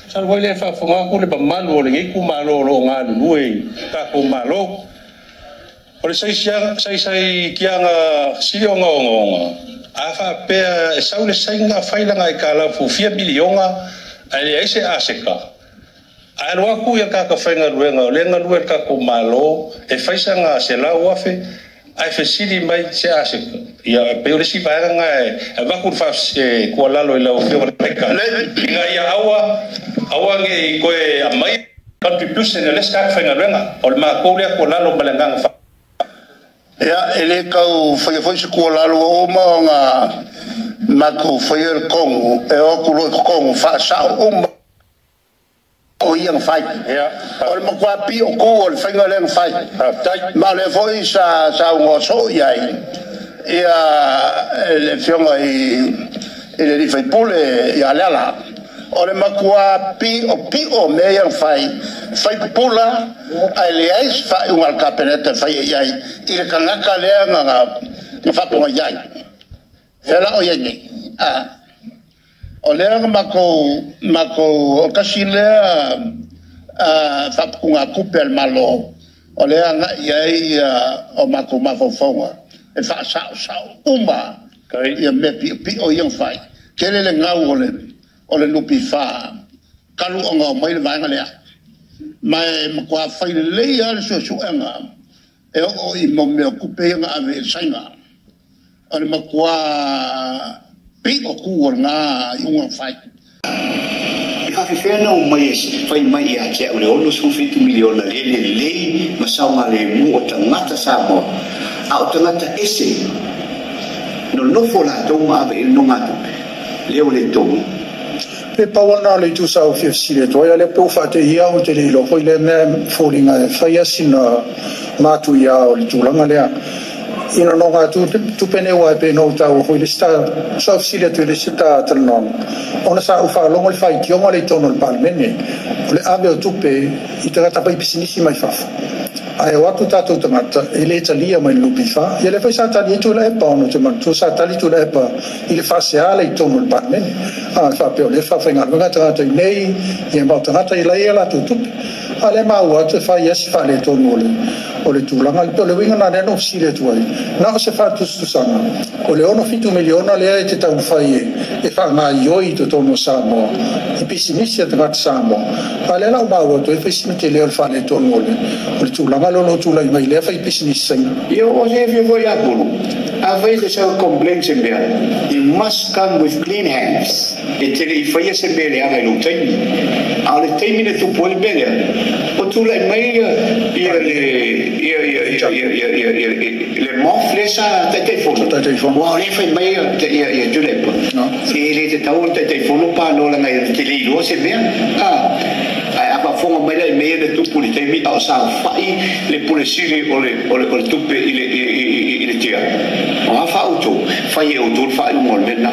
Sa wai le fa fonga ko le ba malo le ngi ku malo lo nga lui ka ko malo. O le sai kianga sio ngonga. Afa pe sa le sainga faila ngai kala fu 4 milionga ai ese aseka. Ai lo ku ya ka fainga ruenga le nga luer ka ko malo e faisa nga se la wafe ai fesili mai se aseka. Ya pe le si va ngai va ku fa ko la lo la o fe ka le ngai awa nge ko mai contribution le ska fainga ruenga o ma ko le ko la lo balanga fa ya ele kau foi ko la lo o ma ko foi kong e o ku lo kong fa sa o yang fai ya o ma kwa pi o ko o fainga le fai ma le foi sa ngo so yai ya le fionga ele li fai pole ya la o le makua pi o me yang fai pula ai le ais fai un alcapenete fai yai i le kangaka le nga fa po yai ela o yai o le mako o kasile fa po nga kupel malo o le nga yai o mako mafofonga e fa sa uma kai ia me pi o yang fai kele le ngau o le lupi fa kalu o ngau mai le vanga lea mai makua fai le leia le suenga e o i mo me okupe nga ave sainga o le makua pi o ku o nga iunga fai ka fena o mai fai mai a ke o le ono su 50 miliona le masaunga le mu o tangata SAMOA a o tangata ese no fola tau ma ave no ngatu le o le tau pe pawana le tu sa ofisi le toya le pe fate ia o te lo foi le me folinga fai asina matu ia o le tulanga le ina no nga tu pene wa pe no ta o foi le sta sa ofisi le tu le sta trno ona sa o fa lo mo fai ki o mo le tono il palmene le ave o tu pe i te rata pa pisinisi mai fa ai watu tato tamata ele talia mai lupi fa ele fai sa tali tu le pa ono te man tu sa tali tu le pa il fa se ala i tono il palmene fa pe le fa fenga nga tata nei e ma tata i la ela tu ale Maua te fa yes fa le tono o le tulanga le winga na no si le tu ai na se fa tu sana o le ono fitu miliona le te tau fai e fa ma yoi to tono SAMOA i pisinisi te gat SAMOA ale la Maua to e pisinisi le fa le tono o le tulanga lo tula i mai le fa i pisinisi io o se vi voglio avete se complaints in there you must come with clean hands e te li fai se bene a lo tai ale termine tu puoi bene o tu le mai le mofle sa te telefono wa le fai mai e tu le no se le te tau te telefono pa no la mai te li lo se bene apa fonga mai le mai le tu puli te mi au sa fai le pulisiri o le tupe ile tia ma fa auto fai auto fai un molena